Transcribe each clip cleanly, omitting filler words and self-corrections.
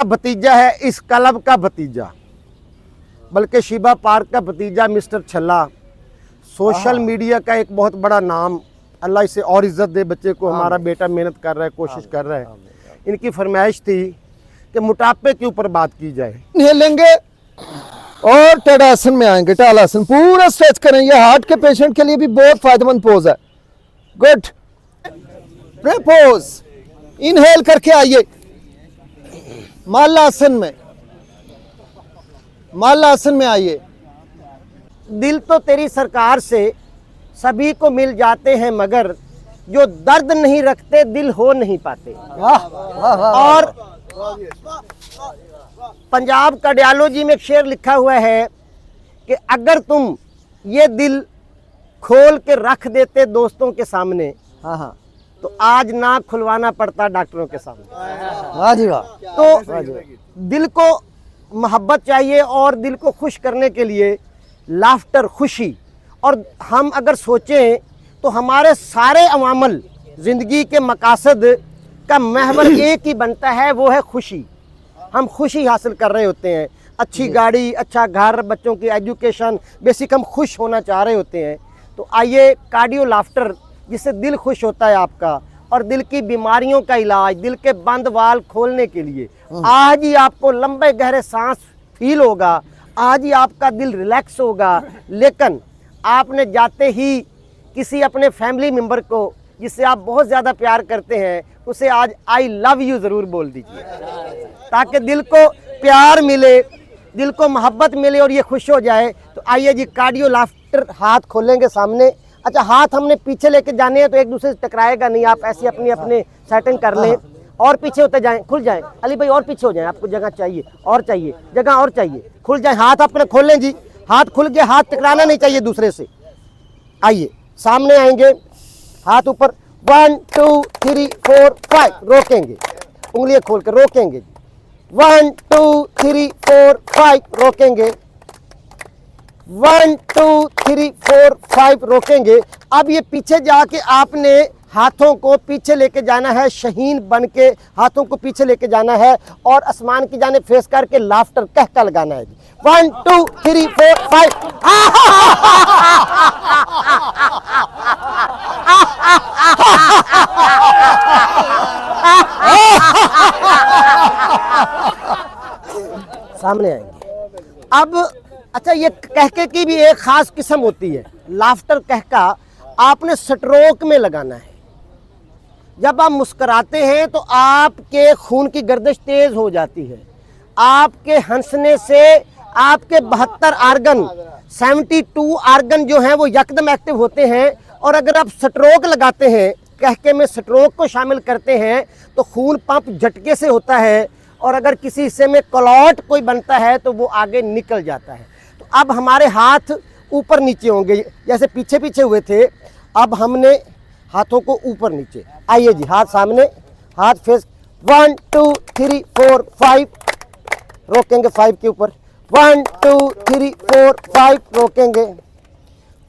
भतीजा है इस क्लब का भतीजा, बल्कि शिबा पार्क का भतीजा मिस्टर छल्ला, सोशल मीडिया का एक बहुत बड़ा नाम। अल्लाह इसे और इज्जत दे, बच्चे को हमारा बेटा मेहनत कर रहा है, कोशिश कर रहा है। इनकी फरमाइश थी कि मोटापे के ऊपर बात की जाए। ये लेंगे और टेढ़ा आसन में आएंगे, टाला आसन पूरा स्ट्रेच करें। ये हार्ट के पेशेंट के लिए भी बहुत फायदेमंद पोज है। गुड, पोज, इनहेल करके आइए मालासन में, मालासन में आइए। दिल तो तेरी सरकार से सभी को मिल जाते हैं, मगर जो दर्द नहीं रखते दिल हो नहीं पाते। और पंजाब का डायलॉजी में एक शेर लिखा हुआ है कि अगर तुम ये दिल खोल के रख देते दोस्तों के सामने, हाँ, तो आज ना खुलवाना पड़ता डॉक्टरों के सामने। वाह जी वाह। तो दिल को मोहब्बत चाहिए और दिल को खुश करने के लिए लाफ्टर, खुशी। और हम अगर सोचें तो हमारे सारे अवामल ज़िंदगी के मकासद का महवर एक ही बनता है, वो है खुशी। हम खुशी हासिल कर रहे होते हैं, अच्छी गाड़ी, अच्छा घर, बच्चों की एजुकेशन, बेसिक हम खुश होना चाह रहे होते हैं। तो आइए कार्डियो लाफ्टर, जिससे दिल खुश होता है आपका, और दिल की बीमारियों का इलाज, दिल के बंद वाल खोलने के लिए आज ही आपको लंबे गहरे सांस फील होगा, आज ही आपका दिल रिलैक्स होगा। लेकिन आपने जाते ही किसी अपने फैमिली मेम्बर को जिससे आप बहुत ज़्यादा प्यार करते हैं, उसे आज आई लव यू ज़रूर बोल दीजिए, ताकि दिल को प्यार मिले, दिल को मोहब्बत मिले और ये खुश हो जाए। तो आइए जी, कार्डियो लाफ्टर, हाथ खोलेंगे सामने। अच्छा, हाथ हमने पीछे लेके जाने हैं तो एक दूसरे से टकराएगा नहीं, आप ऐसी अपनी अपने सेटिंग कर लें और पीछे होते जाएं, खुल जाएं। अली भाई और पीछे हो जाएं, आपको जगह चाहिए और चाहिए, जगह और चाहिए, खुल जाएं। हाथ अपने खोल लें जी, हाथ खुल गए, हाथ टकराना नहीं चाहिए दूसरे से। आइए सामने आएंगे, हाथ ऊपर, 1 2 3 4 5, रोकेंगे, उंगलियां खोल कर रोकेंगे। 1 2 3 4 5, रोकेंगे। 1 2 3 4 5, रोकेंगे। अब ये पीछे जाके आपने हाथों को पीछे लेके जाना है, शहीन बन के हाथों को पीछे लेके जाना है और आसमान की जाने फेस करके लाफ्टर कहका लगाना है। 1 2 3 4 5। सामने आएंगे। अब अच्छा, ये कहके की भी एक खास किस्म होती है। लाफ्टर कहका आपने स्ट्रोक में लगाना है। जब आप मुस्कुराते हैं तो आपके खून की गर्दिश तेज हो जाती है, आपके हंसने से आपके 72 आर्गन, 72 आर्गन जो हैं वो यकदम एक्टिव होते हैं। और अगर आप स्ट्रोक लगाते हैं, कहके में स्ट्रोक को शामिल करते हैं, तो खून पंप झटके से होता है और अगर किसी हिस्से में क्लॉट कोई बनता है तो वो आगे निकल जाता है। तो अब हमारे हाथ ऊपर नीचे होंगे, जैसे पीछे पीछे हुए थे, अब हमने हाथों को ऊपर नीचे। आइए जी, हाथ सामने, हाथ फेस। 1 2 3 4 5, रोकेंगे 5 के ऊपर। 1 2 3 4 5, रोकेंगे।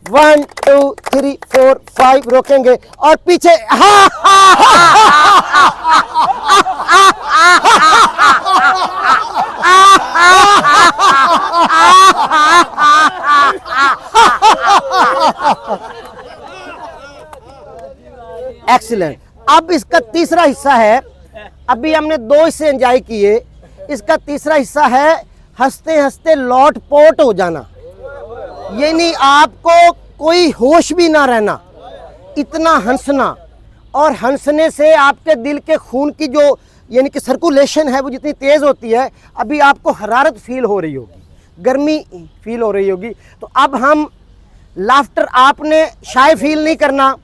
1 2 3 4 5, रोकेंगे और पीछे। एक्सीलेंट। अब इसका तीसरा हिस्सा है, अभी हमने 2 हिस्से एंजॉय किए, इसका तीसरा हिस्सा है हंसते हंसते लौट पोट हो जाना। यानी आपको कोई होश भी ना रहना, इतना हंसना, और हंसने से आपके दिल के खून की जो यानी कि सर्कुलेशन है वो जितनी तेज़ होती है, अभी आपको हरारत फील हो रही होगी, गर्मी फील हो रही होगी। तो अब हम लाफ्टर, आपने शाय फील नहीं करना,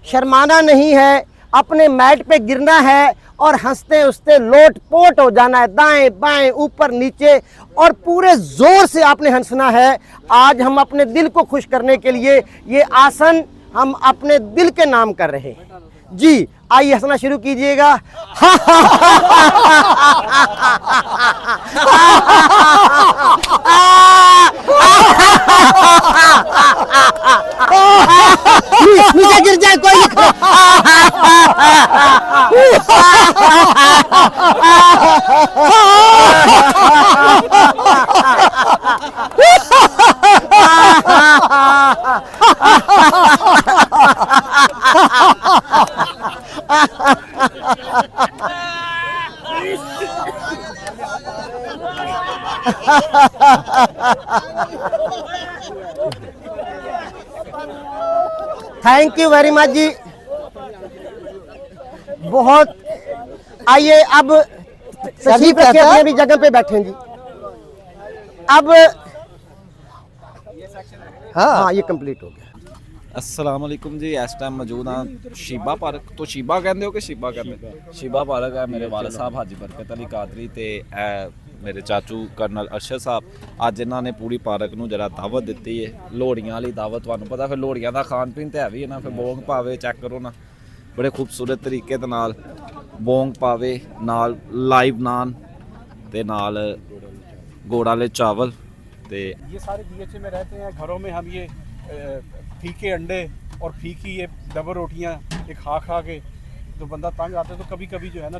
शर्माना नहीं है, अपने मैट पे गिरना है और हंसते हंसते लोट पोट हो जाना है, दाएं बाएं ऊपर नीचे, और पूरे जोर से आपने हंसना है। आज हम अपने दिल को खुश करने के लिए ये आसन हम अपने दिल के नाम कर रहे हैं जी। आइए हंसना शुरू कीजिएगा। गिर जाए कोई नहीं थैंक यू वेरी मच जी, बहुत। आइए अब तशरीफ रखिए, अपनी भी जगह पे बैठे जी। अब हाँ ये कंप्लीट हो गया। अस्सलाम वालेकुम जी, इस टाइम मौजूद हाँ शीबा पार्क तो शीबा कहते हो कि शीबा कहते हो? शीबा पार्क है। मेरे वाले साहब हाजी बरकत अली कादरी ते मेरे चाचू करनल अरशद साहब अज इन्होंने पूरी पार्क नूं जरा दावत दी है, लोहड़ियां वाली दावत। तुहानूं पता फिर लोहड़ियां दा खान पीन तो है भी है ना, फिर बोंग पावे चेक करो ना, बड़े खूबसूरत तरीके दे नाल बोंग पावे, नाल लाइव नान ते नाल गोड़ वाले चावल। ते ये सारे DHA में रहते हैं। घरों में हम ये फीके अंडे और फीकी ये डबल रोटियां ये खा खा के तो बंदा तंग आता है। तो कभी कभी जो है ना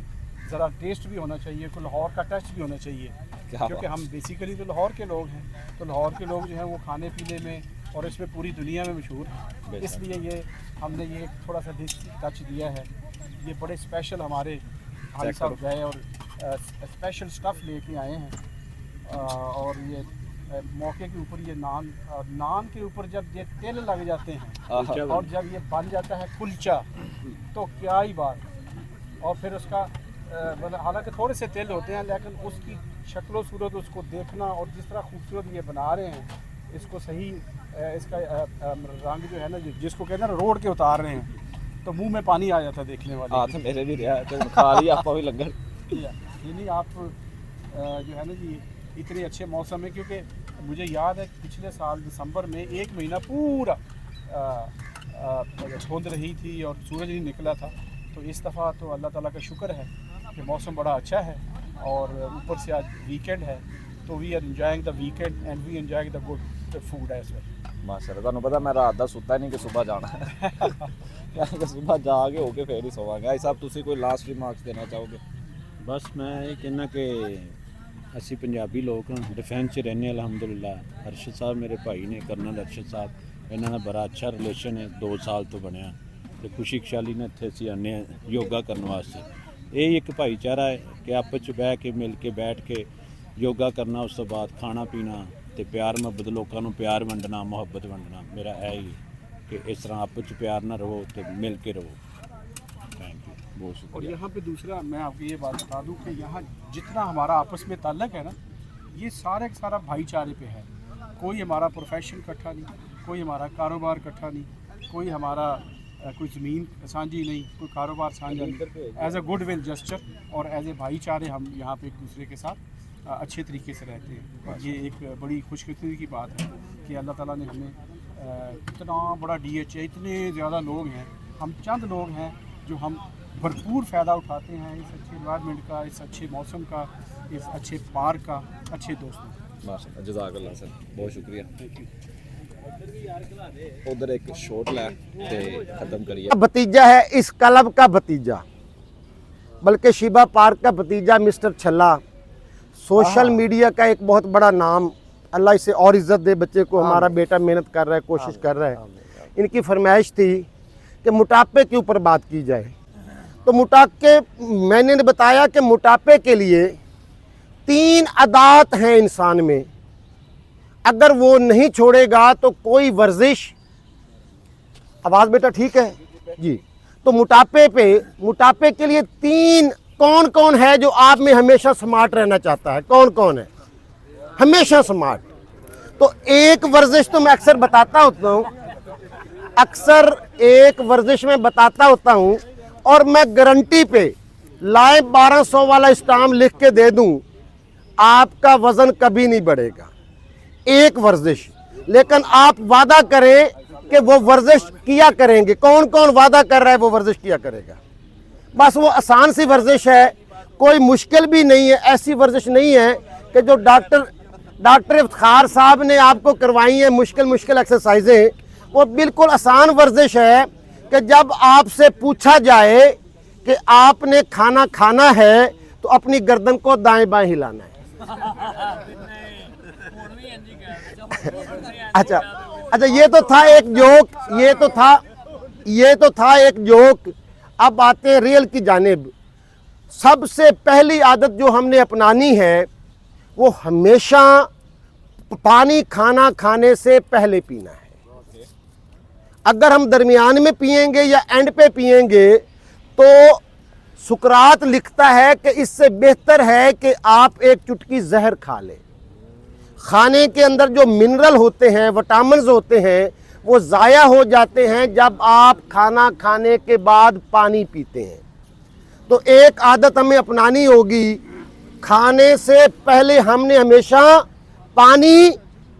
ज़रा टेस्ट भी होना चाहिए, कोई लाहौर का टेस्ट भी होना चाहिए, क्योंकि हम बेसिकली तो लाहौर के लोग हैं। तो लाहौर के लोग जो हैं वो खाने पीने में और इसमें पूरी दुनिया में मशहूर हैं। इसलिए ये हमने ये थोड़ा सा देसी टच दिया है। ये बड़े स्पेशल हमारे भाई साहब गए और स्पेशल स्टफ़ लेके आए हैं। और ये मौके के ऊपर ये नान के ऊपर जब ये तेल लग जाते हैं और जब ये बन जाता है कुलचा, तो क्या ही बात। और फिर उसका हालांकि थोड़े से तेल होते हैं, लेकिन उसकी शक्ल व सूरत उसको देखना और जिस तरह खूबसूरत ये बना रहे हैं इसको सही, इसका रंग जो है ना जिसको कहते हैं ना रोड के उतार रहे हैं, तो मुंह में पानी आ जाता है देखने वाले। हाँ तो मेरे भी रहा तो खा लिया आपा भी लंगर। ये नहीं आप जो है ना जी इतने अच्छे मौसम में, क्योंकि मुझे याद है पिछले साल दिसंबर में 1 महीना पूरा धुंध रही थी और सूरज नहीं निकला था। तो इस दफ़ा तो अल्लाह ताला का शुक्र है कि मौसम बड़ा अच्छा है और ऊपर से आज वीकेंड है, तो we are enjoying the weekend and we enjoying the good food as well. माशाल्लाह, तुहानूं पता मैं रात दा सुत्ता नहीं कि सुबह जाना है कि सुबह जाके होके फिर ही सोवांगे। भाई साहब तुसी कोई लास्ट रिमार्क्स देना चाहोगे? बस मैं ये कहना कि ਅਸੀਂ ਪੰਜਾਬੀ ਲੋਕ डिफेंस 'ਚ ਰਹਿੰਦੇ अलहमदुलिल्ला। अरशद साहब मेरे भाई ने, करनल अरशद साहब इन्हों का बड़ा अच्छा रिलेशन है, 2 साल तो बनया। तो खुशी खुशहाली ने इत्थे असीं आने योगा करने वास्ते। यही एक भाईचारा है कि आपस च बह के मिल के बैठ के योगा करना, उस तो बाद खाना पीना तो प्यार मुहब्बत, लोगों को प्यार वंडना मुहब्बत वंडना। मेरा यही कि इस तरह आपस च प्यार ना रहो तो मिल के रहो। थैंक यू, बहुत शुक्रिया। और यहाँ पे दूसरा मैं आपको ये बात बता दूँ कि यहाँ जितना हमारा आपस में ताल्लुक़ है ना, ये सारे का सारा भाईचारे पे है। कोई हमारा प्रोफेशन इकट्ठा नहीं, कोई हमारा कारोबार इकट्ठा नहीं, कोई हमारा कोई ज़मीन साझी नहीं, कोई कारोबार साझा नहीं। As a good will gesture और एज ए भाईचारे हम यहाँ पे एक दूसरे के साथ अच्छे तरीके से रहते हैं। और ये एक बड़ी खुशकिस्मती की बात है कि अल्लाह ताला ने हमें इतना बड़ा DHA, इतने ज़्यादा लोग हैं, हम चंद लोग हैं जो हम भरपूर फ़ायदा उठाते हैं इस अच्छे इन्वायरमेंट का, इस अच्छे मौसम का, इस अच्छे पार्क का, अच्छे दोस्तों का। माशाल्लाह, जज़ाकल्लाह सर, बहुत शुक्रिया। Thank you. उधर एक शॉट लै ते खत्म करिए। भतीजा है इस क्लब का भतीजा, बल्कि शीबा पार्क का भतीजा मिस्टर छल्ला, सोशल मीडिया का एक बहुत बड़ा नाम। अल्लाह इसे और इज़्ज़त दे, बच्चे को। हमारा बेटा मेहनत कर रहा है, कोशिश कर रहा है। इनकी फरमाइश थी कि मोटापे के ऊपर बात की जाए, तो मोटापे, मैंने बताया कि मोटापे के लिए 3 आदत हैं इंसान में, अगर वो नहीं छोड़ेगा तो कोई वर्जिश, आवाज़ बेटा ठीक है जी, तो मोटापे के लिए 3 कौन कौन है जो आप में हमेशा स्मार्ट रहना चाहता है? कौन कौन है हमेशा स्मार्ट? तो एक वर्जिश तो मैं अक्सर बताता होता हूँ, अक्सर एक वर्जिश में बताता होता हूँ और मैं गारंटी पे लाए 1200 वाला स्टाम्प लिख के दे दूँ, आपका वज़न कभी नहीं बढ़ेगा। एक वर्जिश, लेकिन आप वादा करें कि वो वर्जिश किया करेंगे। कौन कौन वादा कर रहा है वो वर्जिश किया करेगा? बस वो आसान सी वर्जिश है, कोई मुश्किल भी नहीं है। ऐसी वर्जिश नहीं है कि जो डॉक्टर इफ्तिखार साहब ने आपको करवाई है मुश्किल एक्सरसाइजें, वो बिल्कुल आसान वर्जिश है कि जब आपसे पूछा जाए कि आपने खाना खाना है तो अपनी गर्दन को दाएं बाएं हिलाना है। अच्छा अच्छा, ये तो था एक जोक, ये तो था एक जोक। अब आते हैं रियल की जानिब। सबसे पहली आदत जो हमने अपनानी है वो हमेशा पानी खाना खाने से पहले पीना है। अगर हम दरमियान में पिएंगे या एंड पे पिएंगे तो सुकरात लिखता है कि इससे बेहतर है कि आप एक चुटकी जहर खा लें। खाने के अंदर जो मिनरल होते हैं, विटामिन्स होते हैं, वो ज़ाया हो जाते हैं जब आप खाना खाने के बाद पानी पीते हैं। तो एक आदत हमें अपनानी होगी, खाने से पहले हमने हमेशा पानी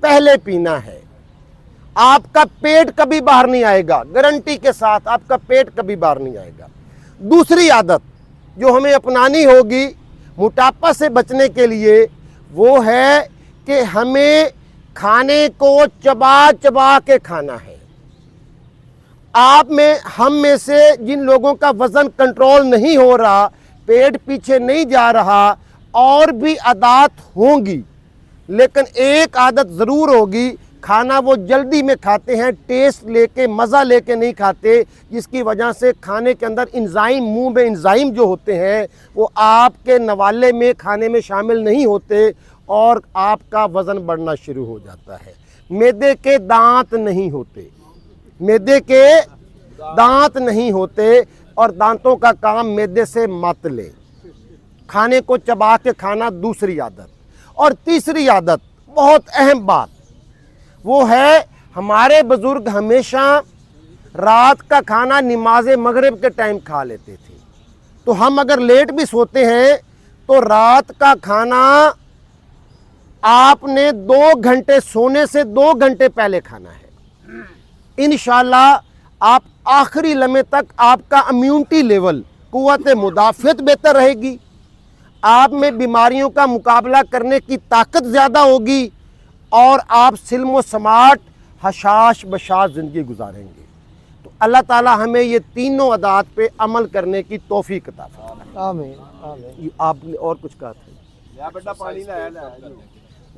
पहले पीना है। आपका पेट कभी बाहर नहीं आएगा, गारंटी के साथ आपका पेट कभी बाहर नहीं आएगा। दूसरी आदत जो हमें अपनानी होगी मोटापा से बचने के लिए वो है कि हमें खाने को चबा चबा के खाना है। हम में से जिन लोगों का वज़न कंट्रोल नहीं हो रहा, पेट पीछे नहीं जा रहा, और भी आदत होंगी, लेकिन एक आदत ज़रूर होगी, खाना वो जल्दी में खाते हैं, टेस्ट लेके मज़ा लेके नहीं खाते, जिसकी वजह से खाने के अंदर इंजाइम, मुंह में इंजाइम जो होते हैं वो आपके नवाले में खाने में शामिल नहीं होते और आपका वज़न बढ़ना शुरू हो जाता है। मैदे के दांत नहीं होते, मैदे के दांत नहीं होते, और दांतों का काम मैदे से मत ले। खाने को चबा के खाना दूसरी आदत। और तीसरी आदत, बहुत अहम बात, वो है हमारे बुज़ुर्ग हमेशा रात का खाना नमाज मगरिब के टाइम खा लेते थे। तो हम अगर लेट भी सोते हैं तो रात का खाना आपने 2 घंटे सोने से 2 घंटे पहले खाना है। इंशाल्लाह आप आखिरी लम्हे तक आपका इम्यूनिटी लेवल, कुव्वत मुदाफ़ियत बेहतर रहेगी, आप में बीमारियों का मुकाबला करने की ताकत ज़्यादा होगी, और आप सिल्म समाट हशाश बशाश ज़िंदगी गुजारेंगे। तो अल्लाह ताला हमें ये तीनों आदात पे अमल करने की तौफीक अता फरमाए। आमीन आमीन। आपने और कुछ कहा था?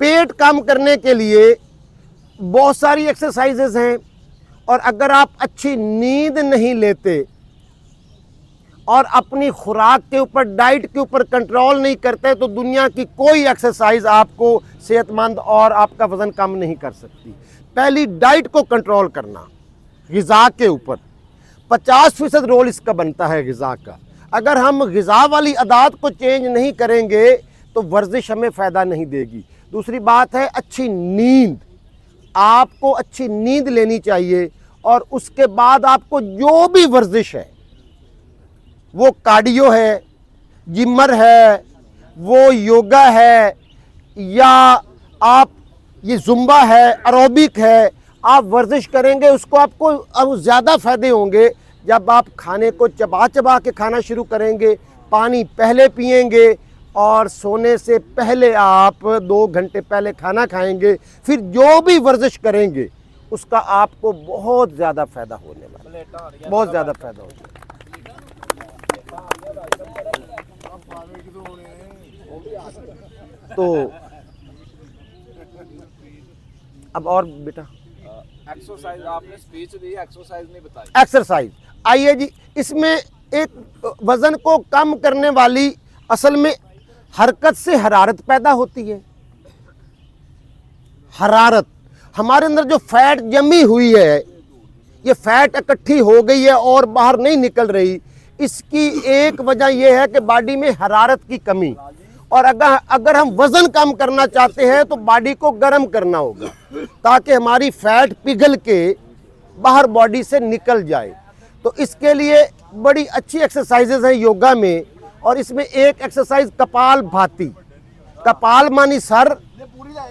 पेट कम करने के लिए बहुत सारी एक्सरसाइजेज हैं, और अगर आप अच्छी नींद नहीं लेते और अपनी खुराक के ऊपर, डाइट के ऊपर कंट्रोल नहीं करते तो दुनिया की कोई एक्सरसाइज आपको सेहतमंद और आपका वज़न कम नहीं कर सकती। पहली डाइट को कंट्रोल करना, ग़िज़ा के ऊपर 50% रोल इसका बनता है ग़िज़ा का। अगर हम ग़िज़ा वाली आदत को चेंज नहीं करेंगे तो वर्जिश हमें फ़ायदा नहीं देगी। दूसरी बात है अच्छी नींद, आपको अच्छी नींद लेनी चाहिए, और उसके बाद आपको जो भी वर्जिश है, वो कार्डियो है, जिमर है, वो योगा है, या आप ये जुम्बा है, एरोबिक है, आप वर्जिश करेंगे, उसको आपको अब ज़्यादा फ़ायदे होंगे जब आप खाने को चबा चबा के खाना शुरू करेंगे, पानी पहले पिएंगे, और सोने से पहले आप 2 घंटे पहले खाना खाएंगे। फिर जो भी वर्जिश करेंगे उसका आपको बहुत ज़्यादा फ़ायदा होने वाला है, बहुत ज़्यादा फ़ायदा होगा। तो अब और बेटा एक्सरसाइज आपने स्पीच दी, एक्सरसाइज नहीं बताई। एक्सरसाइज आइए जी, इसमें एक वज़न को कम करने वाली, असल में हरकत से हरारत पैदा होती है। हरारत, हमारे अंदर जो फैट जमी हुई है, ये फैट इकट्ठी हो गई है और बाहर नहीं निकल रही, इसकी एक वजह यह है कि बॉडी में हरारत की कमी। और अगर हम वज़न कम करना चाहते हैं तो बॉडी को गर्म करना होगा, ताकि हमारी फैट पिघल के बाहर बॉडी से निकल जाए। तो इसके लिए बड़ी अच्छी एक्सरसाइजेज हैं योगा में, और इसमें एक एक्सरसाइज कपाल भाती। कपाल मानी सर,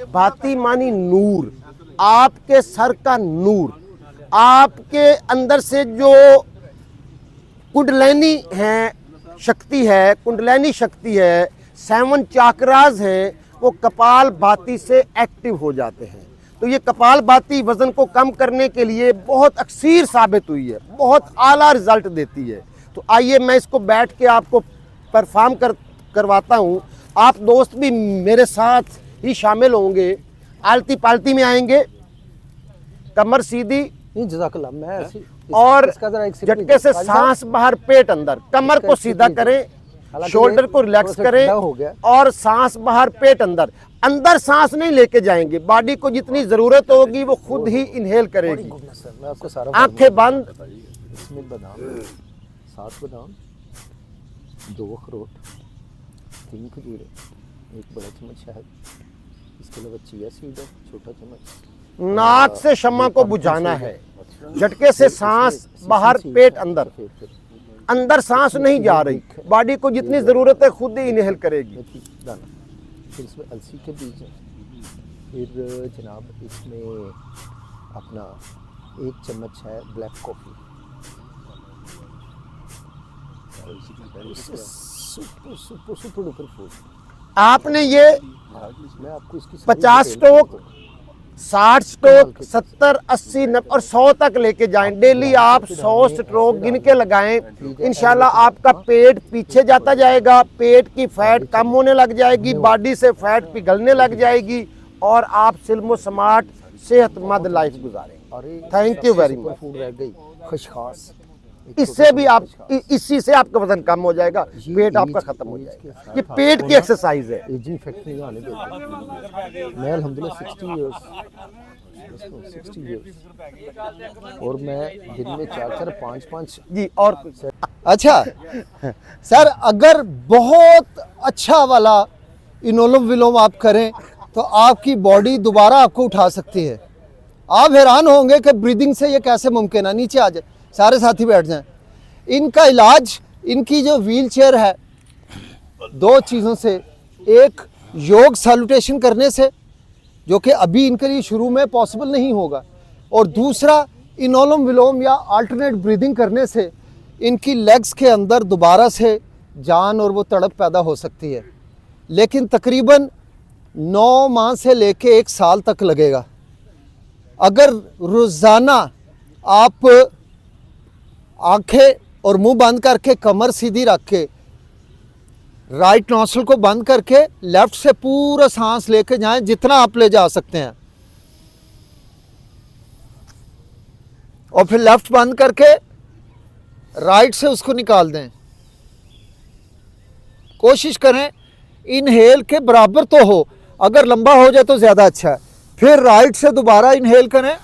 भाती मानी नूर, आपके सर का नूर, आपके अंदर से जो कुंडलिनी है शक्ति है, कुंडलिनी शक्ति है, 7 चाक्रास हैं, वो कपाल भाती से एक्टिव हो जाते हैं। तो तो ये कपालभाति वज़न को कम करने के लिए बहुत अक्सीर साबित हुई है, बहुत आला रिज़ल्ट देती है। तो आइए मैं इसको बैठ के आपको परफॉर्म करवाता हूँ। आप दोस्त भी मेरे साथ ही शामिल होंगे, आलती पालती में आएंगे, कमर सीधी नहीं जज़ाकल्लाह, मैं और झटके से सांस बाहर पेट अंदर, कमर को सीधा करें, शोल्डर को रिलैक्स करें और सांस बाहर पेट अंदर। अंदर सांस नहीं लेके जाएंगे, बॉडी को जितनी ज़रूरत होगी वो खुद ही इनहेल करेगी। आंखें बंद। इसमें बादाम, 7 बादाम, 2 अखरोट, 3 खजूरें, 1 बड़ा चम्मच शहद, इसके अलावा चिया सीड है, छोटा चम्मच। नाक से शम्मा को बुझाना है, झटके से सांस बाहर पेट अंदर, अंदर सांस नहीं जा रही, बॉडी को जितनी ज़रूरत है खुद ही इनहेल करेगी। दाना, फिर इसमें अलसी के बीज हैं, फिर जनाब इसमें अपना 1 चम्मच है black coffee. Super super super duper food. आपने ये मैं आपको इसकी 50 स्ट्रोक, 60 स्ट्रोक, 70, 80, 90 और 100 तक लेके जाएं। डेली आप 100 स्ट्रोक गिन के लगाएं, इंशाल्लाह आपका पेट पीछे जाता जाएगा, पेट की फैट कम होने लग जाएगी, बॉडी से फैट पिघलने लग जाएगी और आप सिल्मो स्मार्ट सेहतमंद लाइफ गुजारेंगे। Thank you very much. Food रह गई खुशखास, इससे भी आप इसी से आपका वजन कम हो जाएगा, पेट आपका खत्म हो जाएगा। ये पेट की एक्सरसाइज है। एजिंग फैक्ट नहीं आने देता। मैं अल्हम्दुलिल्लाह 60 इयर्स और मैं दिन में 4-4, 5-5 जी। और अच्छा सर, अगर बहुत अच्छा वाला इनोलम विलोम आप करें तो आपकी बॉडी दोबारा आपको उठा सकती है। आप हैरान होंगे कि ब्रीदिंग से ये कैसे मुमकिन है। नीचे आ जाए, सारे साथी बैठ जाएं। इनका इलाज, इनकी जो व्हील चेयर है, 2 चीज़ों से, एक योग सैल्यूटेशन करने से, जो कि अभी इनके लिए शुरू में पॉसिबल नहीं होगा, और दूसरा इनोलम विलोम या अल्टरनेट ब्रीदिंग करने से इनकी लेग्स के अंदर दोबारा से जान और वो तड़प पैदा हो सकती है। लेकिन तकरीबन 9 माह से लेके 1 साल तक लगेगा। अगर रोज़ाना आप आंखें और मुंह बंद करके कमर सीधी रख के राइट नॉस्ट्रिल को बंद करके लेफ्ट से पूरा सांस लेके जाएं, जितना आप ले जा सकते हैं, और फिर लेफ्ट बंद करके राइट से उसको निकाल दें। कोशिश करें इनहेल के बराबर तो हो, अगर लंबा हो जाए तो ज़्यादा अच्छा है। फिर राइट से दोबारा इनहेल करें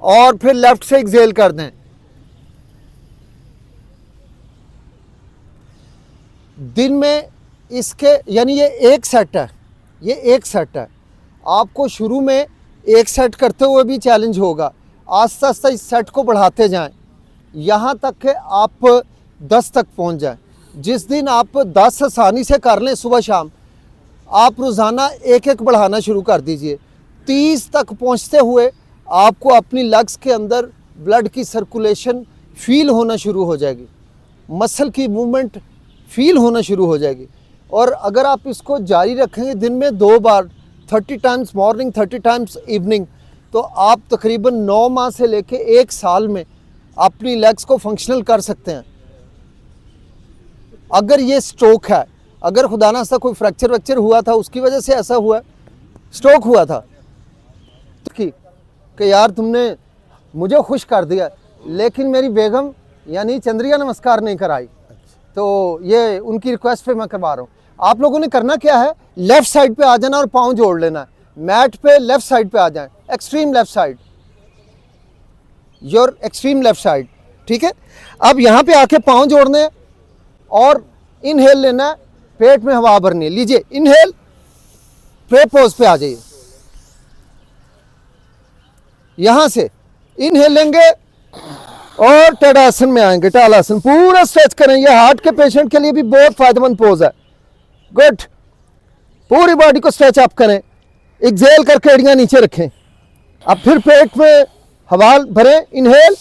और फिर लेफ्ट से एक्सहेल कर दें। दिन में इसके, यानी ये एक सेट है, ये एक सेट है। आपको शुरू में एक सेट करते हुए भी चैलेंज होगा, आस्ता आस्ता इस सेट को बढ़ाते जाएं, यहाँ तक कि आप 10 तक पहुँच जाएं। जिस दिन आप 10 आसानी से कर लें सुबह शाम, आप रोज़ाना एक एक बढ़ाना शुरू कर दीजिए। 30 तक पहुँचते हुए आपको अपनी लग्स के अंदर ब्लड की सर्कुलेशन फील होना शुरू हो जाएगी, मसल की मूवमेंट फील होना शुरू हो जाएगी। और अगर आप इसको जारी रखेंगे दिन में 2 बार, 30 टाइम्स मॉर्निंग, 30 टाइम्स इवनिंग, तो आप तकरीबन 9 माह से लेके 1 साल में अपनी लेग्स को फंक्शनल कर सकते हैं। अगर ये स्ट्रोक है, अगर खुदा ना खास्ता कोई फ्रैक्चर वैक्चर हुआ था, उसकी वजह से ऐसा हुआ, स्ट्रोक हुआ था, तो कि यार तुमने मुझे खुश कर दिया, लेकिन मेरी बेगम यानी चंद्रिया नमस्कार नहीं कराई, तो ये उनकी रिक्वेस्ट पे मैं करवा रहा हूँ। आप लोगों ने करना क्या है, लेफ़्ट साइड पे आ जाना और पाँव जोड़ लेना है। मैट पे लेफ़्ट साइड पे आ जाएं, extreme left side, your extreme left side, ठीक है। अब यहाँ पे आके पाँव जोड़ने हैं और इनहेल लेना है, पेट में हवा भरनी है। लीजिए इनहेल, प्रे पोज पे आ जाइए। यहाँ से इनहेल लेंगे और टेढ़ासन में आएंगे, टालासन, पूरा स्ट्रेच करें। ये हार्ट के पेशेंट के लिए भी बहुत फायदेमंद पोज है। गुड, पूरी बॉडी को स्ट्रेच अप करें, एक्सहेल करके एड़ियां नीचे रखें। अब फिर पेट में हवा भरें, इनहेल,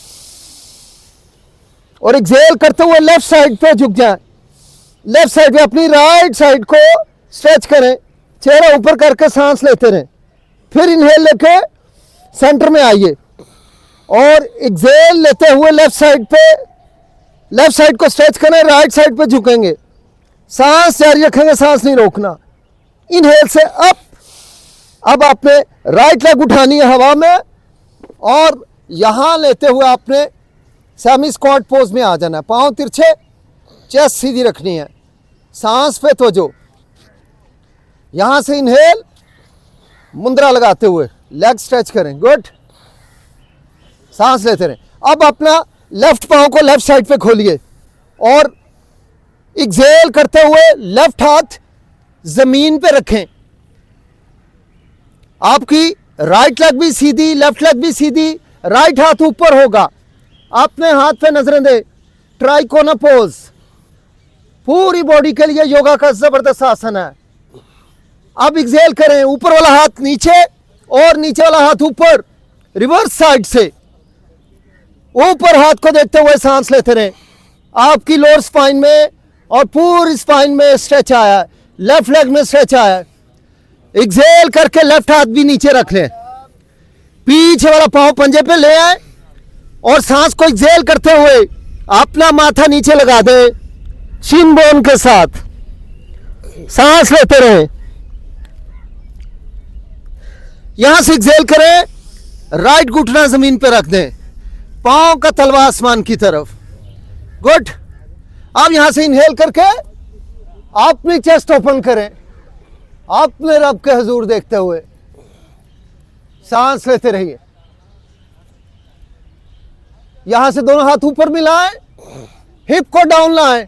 और एक्सहेल करते हुए लेफ्ट साइड पे झुक जाएं। लेफ्ट साइड पे अपनी राइट साइड को स्ट्रेच करें, चेहरा ऊपर करके सांस लेते रहें। फिर इनहेल लेके सेंटर में आइए और एक्सेल लेते हुए लेफ्ट साइड को स्ट्रेच करें, राइट साइड पे झुकेंगे, सांस जारी रखेंगे, सांस नहीं रोकना। इनहेल से अप। अब आपने राइट लेग उठानी है हवा में और यहां लेते हुए आपने सेमी स्क्वाट पोज में आ जाना है। पांव तिरछे, चेस्ट सीधी रखनी है, सांस पे तवज्जो। यहां से इनहेल, मुद्रा लगाते हुए लेग स्ट्रेच करें, गुड, सांस लेते रहें। अब अपना लेफ्ट पांव को लेफ्ट साइड पे खोलिए और एक्सेल करते हुए लेफ्ट हाथ जमीन पे रखें। आपकी राइट लेग भी सीधी, लेफ्ट लेग भी सीधी, राइट हाथ ऊपर होगा। अपने हाथ पे नजरें दे, ट्राइकोना पोज, पूरी बॉडी के लिए योगा का जबरदस्त आसन है। अब एक्सेल करें, ऊपर वाला हाथ नीचे और नीचे वाला हाथ ऊपर, रिवर्स साइड से ऊपर हाथ को देखते हुए सांस लेते रहें। आपकी लोअर स्पाइन में और पूरी स्पाइन में स्ट्रेच आया है, लेफ्ट लेग में स्ट्रेच आया है। एक्सेल करके लेफ्ट हाथ भी नीचे रख लें, पीछे वाला पांव पंजे पे ले आए और सांस को एक्सेल करते हुए अपना माथा नीचे लगा दें, शिन बोन के साथ सांस लेते रहें। यहां से एक्सेल करें, राइट घुटना जमीन पे रख दें, पांव का तलवा आसमान की तरफ, गुड। अब यहां से इनहेल करके अपनी चेस्ट ओपन करें, अपने रब के हुजूर देखते हुए सांस लेते रहिए। यहां से दोनों हाथ ऊपर मिलाएं, हिप को डाउन लाएं,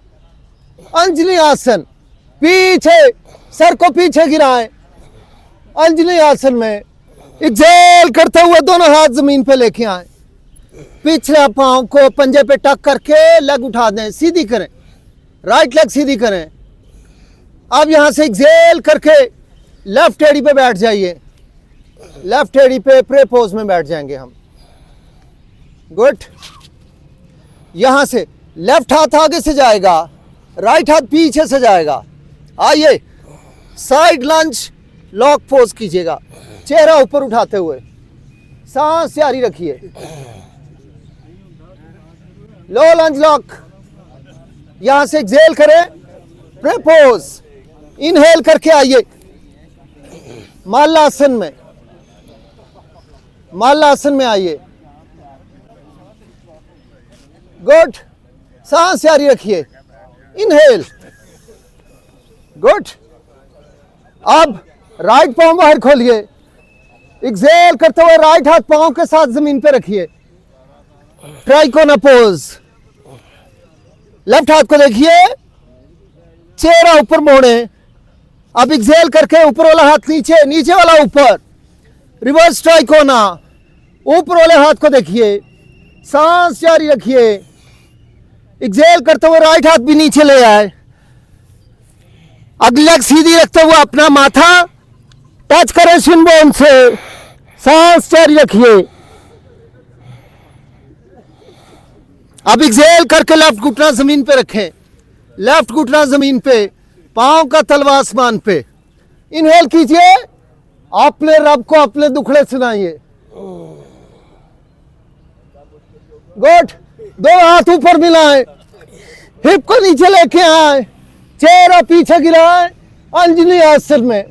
अंजलि आसन, पीछे सर को पीछे गिराएं, अंजलि आसन में एक्सेल करते हुए दोनों हाथ जमीन पे लेके आए, पिछले पांव को पंजे पे टक करके लेग उठा दें, सीधी करें, राइट लेग सीधी करें। अब यहां से एक्सेल करके लेफ्ट एड़ी पे बैठ जाइए, लेफ्ट एड़ी पे प्रे पोज में बैठ जाएंगे हम, गुड। यहां से लेफ्ट हाथ आगे से जाएगा, राइट हाथ पीछे से जाएगा। आइए साइड लंज लॉक पोज कीजिएगा, चेहरा ऊपर उठाते हुए सांस जारी रखिए, लो लंज लॉक। यहां से एक्सेल करें, प्रे पोज, इनहेल करके आइए मालासन में, मालासन में आइए, गुड। सांस जारी रखिए, इनहेल, गुड। अब राइट पांव बाहर खोलिए, एक्सेल करते हुए राइट हाथ पांव के साथ जमीन पे रखिए, ट्राइकोना पोज। लेफ्ट हाथ को देखिए, चेहरा ऊपर मोड़े। अब एक्सेल करके ऊपर वाला हाथ नीचे, नीचे वाला ऊपर, रिवर्स ट्राइकोना। ऊपर वाले हाथ को देखिए, सांस जारी रखिए, एक्सेल करते हुए राइट हाथ भी नीचे ले आए, अगली लेग सीधी रखते हुए अपना माथा टच करें शिन बोन से, सांस जारी रखिए। अब एक्सेल करके लेफ्ट घुटना जमीन पे रखें, लेफ्ट घुटना जमीन पे, पांव का तलवा आसमान पे। इनहेल कीजिए, अपने रब को अपने दुखड़े सुनाइए, गुड। दो हाथ ऊपर मिलाएं, हिप को नीचे लेके आए, चेहरा पीछे गिराएं, अंजलि आसन में,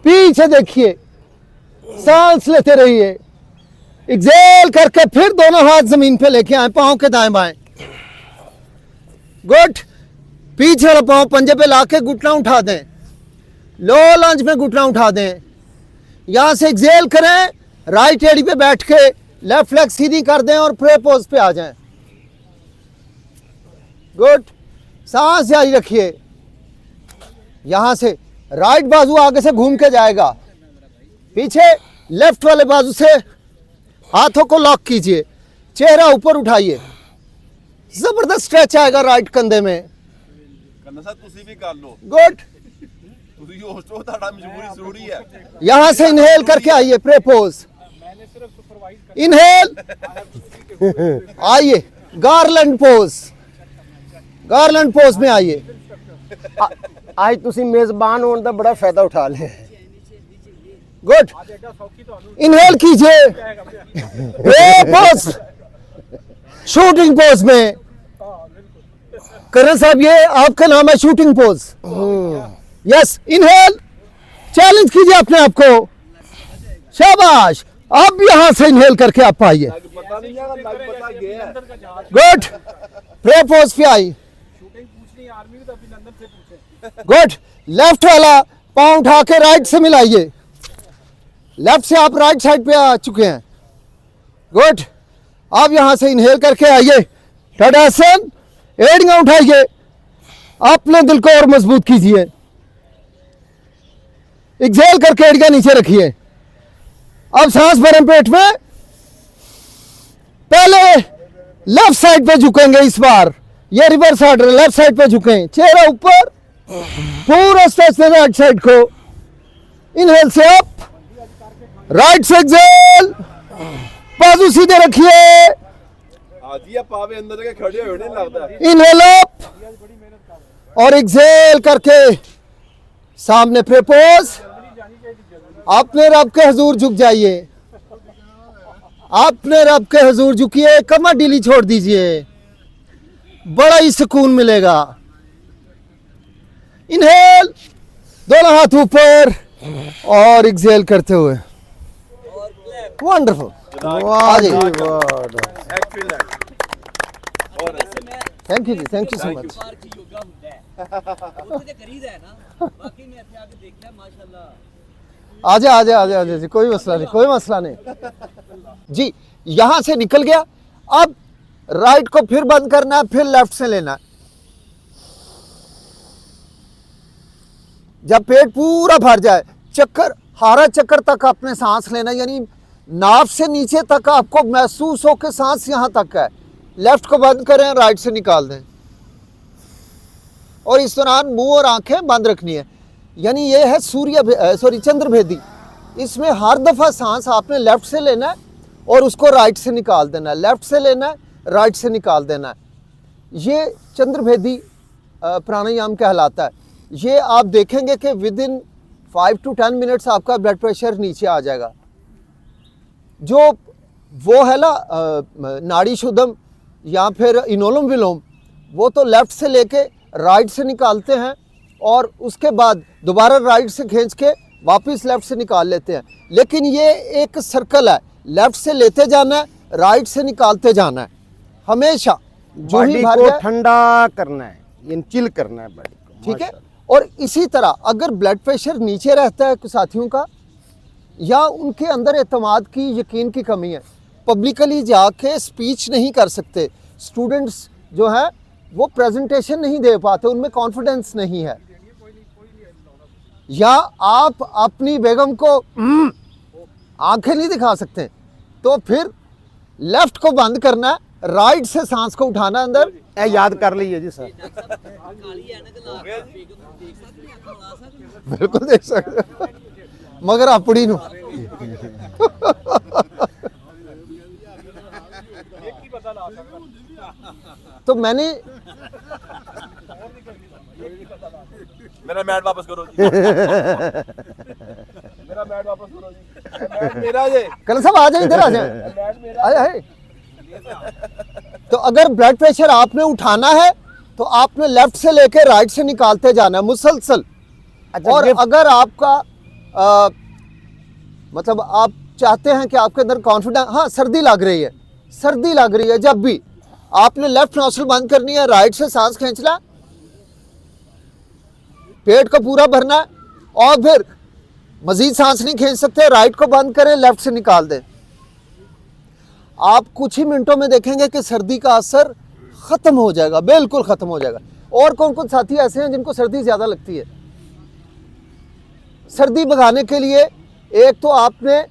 पीछे देखिए, सांस लेते रहिए। एक्सेल करके फिर दोनों हाथ जमीन पे लेके आए, पांव के दाएं बाएं, गुड। पीछे वाला पांव पंजे पे लाके घुटना उठा दें, लो लंज में घुटना उठा दें। यहां से एक्सेल करें, राइट एड़ी पे बैठ के लेफ्ट लेग सीधी कर दें और प्रे पोज पे आ जाएं, गुड। सांस जारी रखिए। यहां से राइट बाजू आगे से घूम के जाएगा, पीछे लेफ्ट वाले बाजू से हाथों को लॉक कीजिए, चेहरा ऊपर उठाइए, जबरदस्त स्ट्रेच आएगा राइट कंधे में, गुड। यहां से इनहेल करके आइए, प्रे पोज, इनहेल, आइए गार्लैंड पोज, गार्लैंड पोज में आइए। आज तुसी मेजबान होने का बड़ा फायदा उठा लिया है। गुड, इनहेल कीजिए, पोज, शूटिंग पोज में। करण साहब ये आपका नाम है shooting pose. Yes, inhale, challenge कीजिए अपने आप को। शाबाश, अब यहां से इनहेल करके आप आइए। गुड, प्रे पोज पे आई। गुड, लेफ्ट वाला पांव उठा के राइट से मिलाइए। लेफ्ट से आप राइट साइड पे आ चुके हैं। गुड, आप यहां से इनहेल करके आइए। तड़ासन, एड़ियां उठाइए, अपने दिल को और मजबूत कीजिए। एक्सेल करके एड़ियां नीचे रखिए। अब सांस भरें पेट में। पहले लेफ्ट साइड पे झुकेंगे, इस बार ये रिवर्स ऑर्डर, लेफ्ट साइड पे झुकें, चेहरा ऊपर, पूरा स्ट्रेच दें राइट साइड को। इनहेल से अप, राइट से एक्सेल, बाजू सीधे रखिए। इनहेल अप और एक्सेल करके सामने प्रेपोज। अपने रब के हुजूर झुक जाइए। अपने रब के हुजूर झुकिए, कमर ढीली छोड़ दीजिए, बड़ा ही सुकून मिलेगा। इनहेल, दोनों हाथ ऊपर और एक्सेल करते हुए। वंडरफुल, थैंक यू जी, थैंक यू सो मच। आजा आजा आजा आजा जी, कोई मसला नहीं, कोई मसला नहीं जी। यहां से निकल गया, अब राइट को फिर बंद करना है, फिर लेफ्ट से लेना है। जब पेट पूरा भर जाए, चक्कर, हारा चक्कर तक आपने सांस लेना, यानी नाभ से नीचे तक आपको महसूस हो कि सांस यहां तक है। लेफ्ट को बंद करें, राइट से निकाल दें और इस दौरान मुंह और आंखें बंद रखनी है। यानी ये है चंद्रभेदी। इसमें हर दफा सांस आपने लेफ्ट से लेना है और उसको राइट से निकाल देना है, लेफ्ट से लेना है, राइट से निकाल देना है। ये चंद्रभेदी प्राणायाम कहलाता है। ये आप देखेंगे कि विद इन 5 to 10 मिनट्स आपका ब्लड प्रेशर नीचे आ जाएगा। जो वो है ना नाड़ी शुद्धम या फिर इनोलम विलोम, वो तो लेफ्ट से लेके राइट से निकालते हैं और उसके बाद दोबारा राइट से खींच के वापस लेफ्ट से निकाल लेते हैं। लेकिन ये एक सर्कल है, लेफ्ट से लेते जाना है, राइट से निकालते जाना है हमेशा। जो ही बॉडी भर को जाए, ठंडा करना है, यानी चिल करना है बॉडी को। ठीक है। और इसी तरह अगर ब्लड प्रेशर नीचे रहता है साथियों का, या उनके अंदर एतमाद की, यकीन की कमी है, पब्लिकली जाके स्पीच नहीं कर सकते, स्टूडेंट्स जो हैं वो प्रेजेंटेशन नहीं दे पाते, उनमें कॉन्फिडेंस नहीं है, या आप अपनी बेगम को आंखें नहीं दिखा सकते, तो फिर लेफ्ट को बंद करना है, राइट से सांस को उठाना अंदर। ए याद कर लीजिए जी सर। बिल्कुल देख सकते, मगर अपनी नु तो मैंने मेरा मैट वापस करो जी। मेरा मैट वापस करो जी। मैट मेरा ये। कल सब आ जाए, इधर आ जाए, आए। तो अगर ब्लड प्रेशर आपने उठाना है तो आपने लेफ्ट से लेकर राइट से निकालते जाना है मुसलसल। अच्छा, और अगर आपका मतलब आप चाहते हैं कि आपके अंदर कॉन्फिडेंस, हाँ सर्दी लग रही है, सर्दी लग रही है, जब भी आपने लेफ्ट नोस्ट्रिल बंद करनी है, राइट से सांस खींचना, पेट को पूरा भरना है और फिर मजीद सांस नहीं खींच सकते, राइट को बंद करें, लेफ्ट से निकाल दें। आप कुछ ही मिनटों में देखेंगे कि सर्दी का असर खत्म हो जाएगा, बिल्कुल खत्म हो जाएगा। और कौन कौन साथी ऐसे हैं जिनको सर्दी ज्यादा लगती है? सर्दी भगाने के लिए एक तो आपने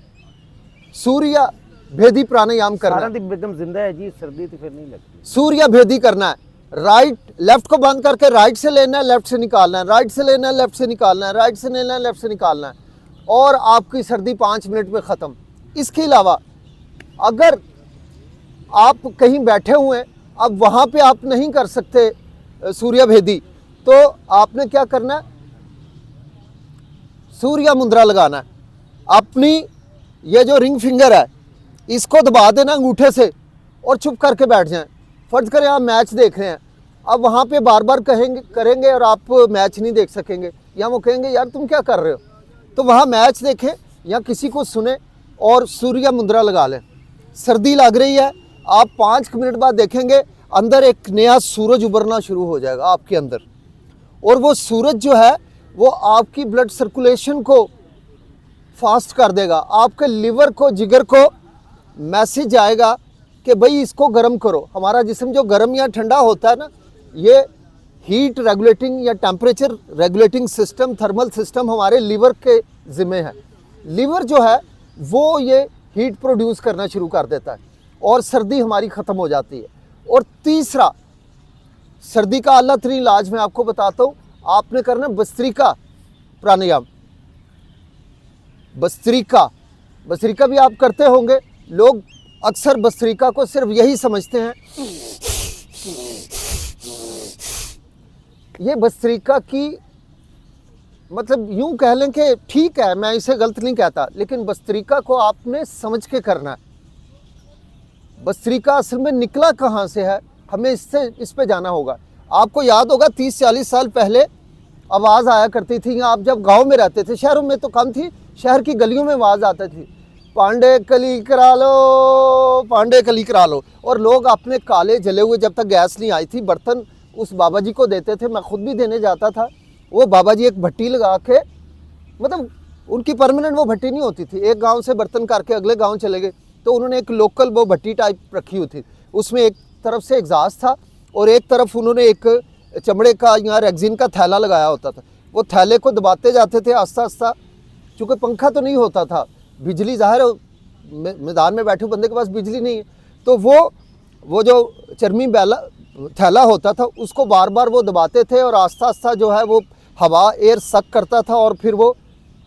सूर्य भेदी प्राणायाम करना सारा है। दिन बेगम जिंदा है जी, सर्दी तो फिर नहीं लगती। सूर्य भेदी करना है, राइट लेफ्ट को बंद करके राइट से लेना है, लेफ्ट से निकालना है, राइट से लेना है, लेफ्ट से निकालना है, राइट से लेना है, लेफ्ट से निकालना है, और आपकी सर्दी 5 मिनट में ख़त्म। इसके अलावा अगर आप कहीं बैठे हुए हैं, अब वहाँ पे आप नहीं कर सकते सूर्य भेदी, तो आपने क्या करना है, सूर्य मुद्रा लगाना है। अपनी ये जो रिंग फिंगर है इसको दबा देना अंगूठे से और चुप करके बैठ जाएं। फर्ज करें आप मैच देख रहे हैं, अब वहाँ पे बार बार करेंगे और आप मैच नहीं देख सकेंगे, या वो कहेंगे यार तुम क्या कर रहे हो। तो वहाँ मैच देखें या किसी को सुने और सूर्य मुद्रा लगा लें। सर्दी लग रही है, आप 5 मिनट बाद देखेंगे अंदर एक नया सूरज उभरना शुरू हो जाएगा आपके अंदर, और वो सूरज जो है वो आपकी ब्लड सर्कुलेशन को फास्ट कर देगा। आपके लिवर को, जिगर को मैसेज आएगा कि भाई इसको गर्म करो। हमारा जिस्म जो गर्म या ठंडा होता है ना, ये हीट रेगुलेटिंग या temperature regulating system, thermal system हमारे लिवर के ज़िम्मे है। लिवर जो है वो ये हीट प्रोड्यूस करना शुरू कर देता है और सर्दी हमारी ख़त्म हो जाती है। और तीसरा, सर्दी का आला तरीन इलाज मैं आपको बताता हूँ, आपने करना भस्त्रिका प्राणायाम। भस्त्रिका भी आप करते होंगे। लोग अक्सर भस्त्रिका को सिर्फ यही समझते हैं। ये भस्त्रिका की मतलब यूं कह लें कि ठीक है, मैं इसे गलत नहीं कहता, लेकिन भस्त्रिका को आपने समझ के करना है। भस्त्रिका असल में निकला कहाँ से है, हमें इस पे जाना होगा। आपको याद होगा 30-40 साल पहले आवाज़ आया करती थी, आप जब गांव में रहते थे, शहरों में तो कम थी, शहर की गलियों में आवाज़ आती थी, पांडे कली करा लो, पांडे कली करा लो। और लोग अपने काले जले हुए, जब तक गैस नहीं आई थी, बर्तन उस बाबा जी को देते थे। मैं खुद भी देने जाता था। वो बाबा जी एक भट्टी लगा के, मतलब उनकी परमानेंट वो भट्टी नहीं होती थी, एक गांव से बर्तन करके अगले गांव चले गए, तो उन्होंने एक लोकल वो भट्टी टाइप रखी हुई थी। उसमें एक तरफ से एग्जॉस्ट था और एक तरफ उन्होंने एक चमड़े का या रेक्सिन का थैला लगाया होता था। वो थैले को दबाते जाते थे आस्ता आस्ता, चूँकि पंखा तो नहीं होता था, बिजली ज़ाहिर मैदान में बैठे बंदे के पास बिजली नहीं है, तो वो जो चरमी थैला होता था उसको बार बार वो दबाते थे और आस्ता आस्ता जो है वो हवा, एयर सक करता था और फिर वो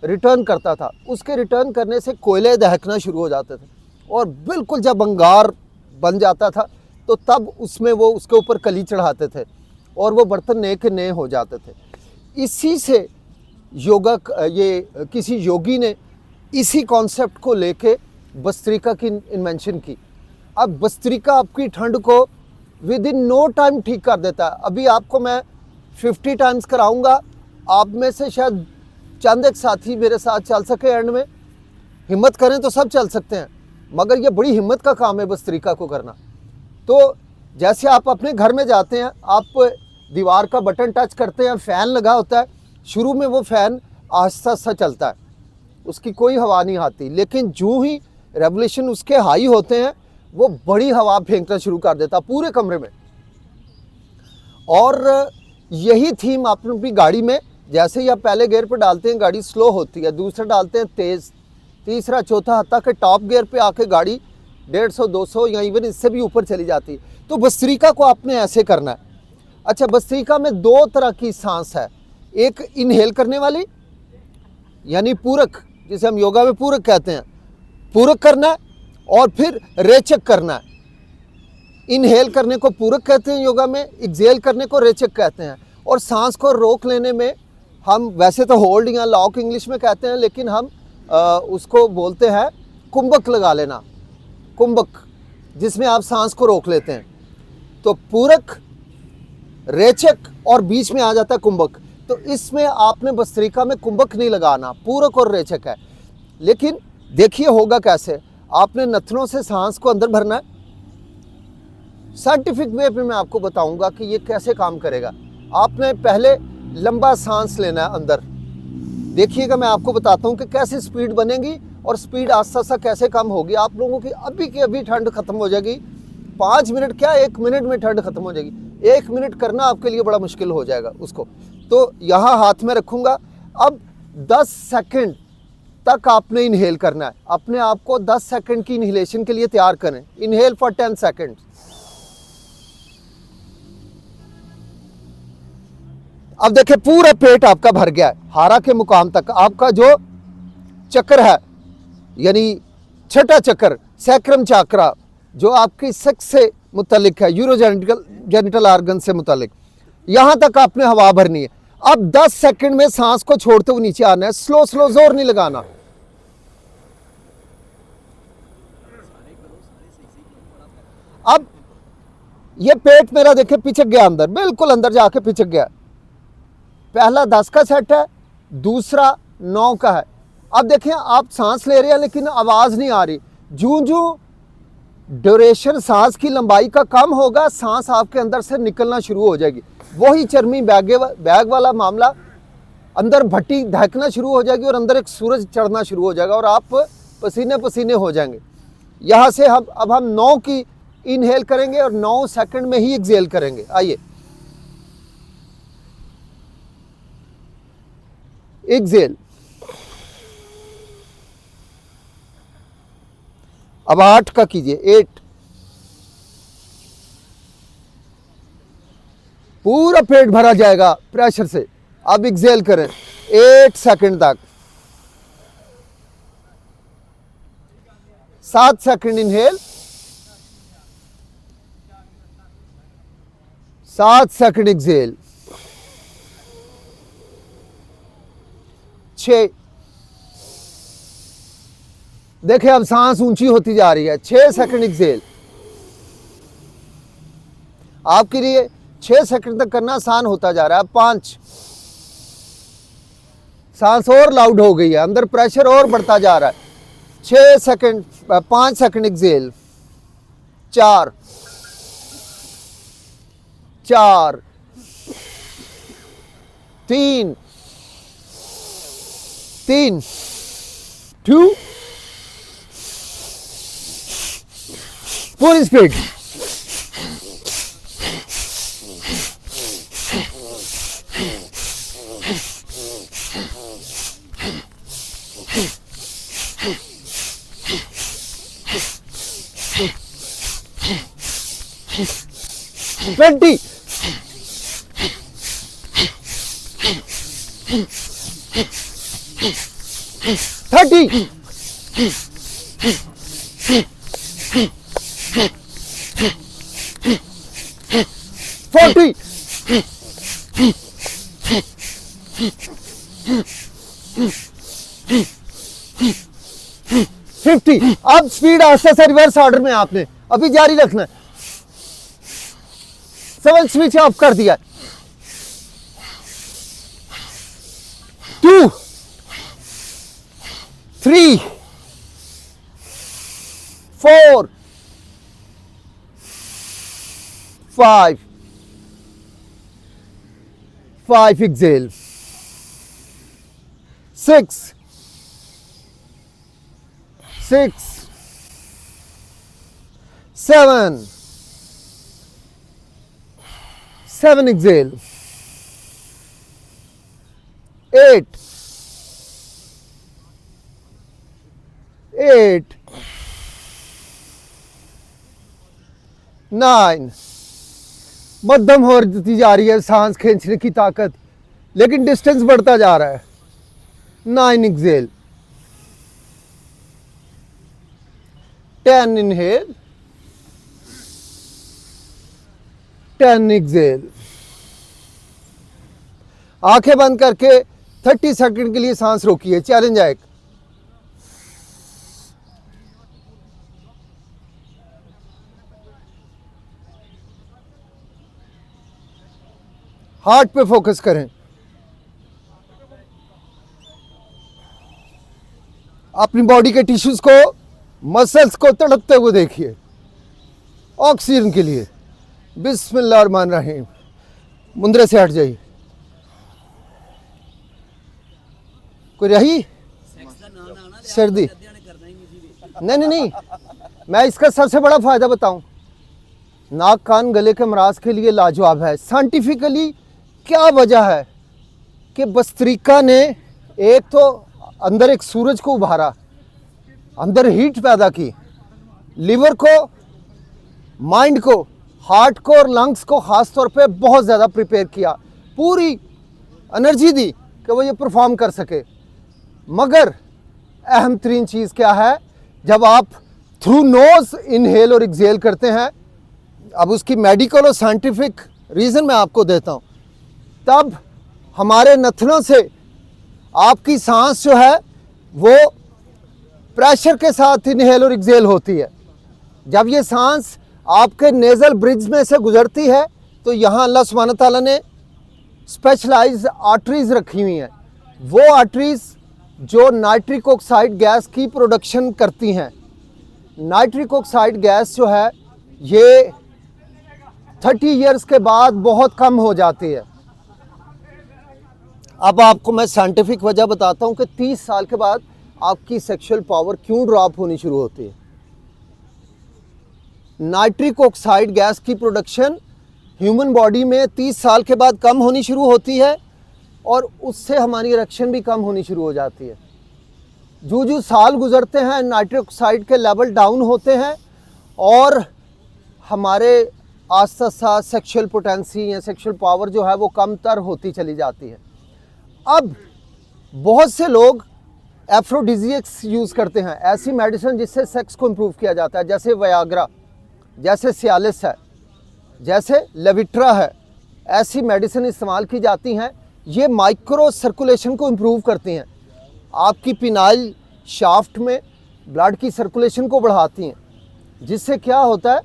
रिटर्न करता था। उसके रिटर्न करने से कोयले दहकना शुरू हो जाते थे और बिल्कुल जब अंगार बन जाता था तो तब उसमें वो उसके ऊपर कली चढ़ाते थे और वो बर्तन नए के नए हो जाते थे। इसी से योगा, ये किसी योगी ने इसी कॉन्सेप्ट को लेके भस्त्रिका की इन्वेंशन की। अब भस्त्रिका आपकी ठंड को विद इन नो टाइम ठीक कर देता है। अभी आपको मैं 50 टाइम्स कराऊंगा, आप में से शायद चंद एक साथी मेरे साथ चल सके एंड में। हिम्मत करें तो सब चल सकते हैं, मगर ये बड़ी हिम्मत का काम है भस्त्रिका को करना। तो जैसे आप अपने घर में जाते हैं, आप दीवार का बटन टच करते हैं, फ़ैन लगा होता है, शुरू में वो फ़ैन आहिस्ता आहिस्ता चलता है, उसकी कोई हवा नहीं आती, लेकिन जो ही रेवोल्यूशन उसके हाई होते हैं वो बड़ी हवा फेंकना शुरू कर देता पूरे कमरे में। और यही थीम आपने अपनी गाड़ी में, जैसे ही आप पहले गियर पर डालते हैं गाड़ी स्लो होती है, दूसरा डालते हैं तेज़, तीसरा चौथा, हत्ता के टॉप गियर पे आके गाड़ी 150-200 या इवन इससे भी ऊपर चली जाती है। तो भस्त्रिका को आपने ऐसे करना है। अच्छा, भस्त्रिका में 2 तरह की सांस है, एक इनहेल करने वाली यानी पूरक, जिसे हम योगा में पूरक कहते हैं, पूरक करना है, और फिर रेचक करना है। इनहेल करने को पूरक कहते हैं योगा में, एक्सहेल करने को रेचक कहते हैं। और सांस को रोक लेने में हम वैसे तो होल्ड या लॉक इंग्लिश में कहते हैं, लेकिन हम उसको बोलते हैं कुंभक लगा लेना, कुंभक, जिसमें आप सांस को रोक लेते हैं। तो पूरक, रेचक और बीच में आ जाता है कुंभक। तो इसमें आपने भस्त्रिका में कुंभक नहीं लगाना, पूरक और रेचक है। लेकिन देखिए होगा कैसे, आपने नथनों से सांस को अंदर भरना है। साइंटिफिक वे पे मैं आपको बताऊंगा कि ये कैसे काम करेगा। आपने पहले लंबा सांस लेना है अंदर, देखिएगा मैं आपको बताता हूँ कि कैसे स्पीड बनेगी और स्पीड आस्ता आस्ता कैसे कम होगी। आप लोगों की अभी की अभी ठंड खत्म हो जाएगी, 5 मिनट क्या 1 मिनट में ठंड खत्म हो जाएगी। 1 मिनट करना आपके लिए बड़ा मुश्किल हो जाएगा उसको। तो यहाँ हाथ में रखूँगा, अब 10 सेकंड तक आपने इनहेल करना है। अपने आप को 10 सेकंड की इनहेलेशन के लिए तैयार करें। Inhale for 10 second. अब देखिए पूरा पेट आपका भर गया है, हारा के मुकाम तक आपका जो चक्र है, यानी छठा चक्र सैक्रम चाक्रा, जो आपकी सेक्स से मुतलिक है, यूरोजेनिटल ऑर्गन से मुतलिक, यहाँ तक आपने हवा भरनी है। अब 10 सेकंड में सांस को छोड़ते हुए नीचे आना है, स्लो स्लो, जोर नहीं लगाना। अब ये पेट मेरा देखे पिचक गया अंदर, बिल्कुल अंदर जाके पिचक गया। पहला 10 का सेट है, दूसरा 9 का है। अब देखें आप सांस ले रहे हैं लेकिन आवाज नहीं आ रही। जूं जूं ड्यूरेशन सांस की लंबाई का कम होगा, सांस आपके अंदर से निकलना शुरू हो जाएगी। वही चर्मी बैग वाला मामला, अंदर भट्टी धकना शुरू हो जाएगी और अंदर एक सूरज चढ़ना शुरू हो जाएगा और आप पसीने पसीने हो जाएंगे। यहाँ से अब हम 9 की इनहेल करेंगे और 9 सेकंड में ही एक्सहेल करेंगे। आइए, एक्सहेल। अब 8 का कीजिए, 8। पूरा पेट भरा जाएगा प्रेशर से। अब एक्सहेल करें 8 सेकंड तक। 7 सेकंड इनहेल, 7 सेकंड एक्सहेल, 6। देखें अब सांस ऊंची होती जा रही है। 6 सेकंड एक्सहेल। आपके लिए 6 सेकंड तक करना आसान होता जा रहा है। 5। सांस और लाउड हो गई है, अंदर प्रेशर और बढ़ता जा रहा है। 6 सेकंड, 5 सेकंड एक्सहेल, 4 4 3 3 2 पूरी स्पीड। ट्वेंटी, 30, 40, 50। अब स्पीड आस्ते से रिवर्स ऑर्डर में आपने अभी जारी रखना है। 7 स्विच ऑफ कर दिया। 2 3 4 5 5 exhale, 6 6 7 7 exhale, 8 8 9। मध्यम होती जा रही है सांस खींचने की ताकत, लेकिन डिस्टेंस बढ़ता जा रहा है। 9 एक्सहेल, 10 इनहेल, 10 एक्सहेल। आंखें बंद करके 30 सेकंड के लिए सांस रोकिए। चैलेंज है एक। हार्ट पे फोकस करें। अपनी बॉडी के टिश्यूज को, मसल्स को तड़पते हुए देखिए ऑक्सीजन के लिए। बिस्मिल्लाहिर्रहमानिर्रहीम। मुंद्रे से हट जाइए। कोई रही सर्दी? नहीं, मैं इसका सबसे बड़ा फायदा बताऊं। नाक कान गले के मराज के लिए लाजवाब है। साइंटिफिकली क्या वजह है कि बस्तरीका ने एक तो अंदर एक सूरज को उभारा, अंदर हीट पैदा की, लिवर को, माइंड को, हार्ट को और लंग्स को ख़ास तौर पे बहुत ज़्यादा प्रिपेयर किया, पूरी एनर्जी दी कि वो ये परफॉर्म कर सके। मगर अहम तरीन चीज़ क्या है, जब आप थ्रू नोज इनहेल और एक्सहेल करते हैं, अब उसकी मेडिकल और साइंटिफिक रीज़न मैं आपको देता हूँ, तब हमारे नथनों से आपकी सांस जो है वो प्रेशर के साथ इनहेल और एक्सेल होती है। जब ये सांस आपके नेज़ल ब्रिज में से गुजरती है तो यहाँ अल्लाह सुब्हानहू तआला ने स्पेशलाइज्ड आर्टरीज रखी हुई हैं। वो आर्टरीज जो नाइट्रिक ऑक्साइड गैस की प्रोडक्शन करती हैं। नाइट्रिक ऑक्साइड गैस जो है ये 30 इयर्स के बाद बहुत कम हो जाती है। अब आपको मैं साइंटिफिक वजह बताता हूँ कि 30 साल के बाद आपकी सेक्सुअल पावर क्यों ड्रॉप होनी शुरू होती है। नाइट्रिक ऑक्साइड गैस की प्रोडक्शन ह्यूमन बॉडी में 30 साल के बाद कम होनी शुरू होती है और उससे हमारी इरेक्शन भी कम होनी शुरू हो जाती है। जो साल गुजरते हैं नाइट्रिक ऑक्साइड के लेवल डाउन होते हैं और हमारे आस्ता आस्ता सेक्सुअल पोटेंसी या सेक्सुअल पावर जो है वो कम तर होती चली जाती है। अब बहुत से लोग एफ्रोडिजियक्स यूज़ करते हैं, ऐसी मेडिसिन जिससे सेक्स को इम्प्रूव किया जाता है, जैसे वयाग्रा, जैसे सियालिस है, जैसे लेविट्रा है। ऐसी मेडिसिन इस्तेमाल की जाती हैं। ये माइक्रो सर्कुलेशन को इम्प्रूव करती हैं, आपकी पिनाइल शाफ्ट में ब्लड की सर्कुलेशन को बढ़ाती हैं, जिससे क्या होता है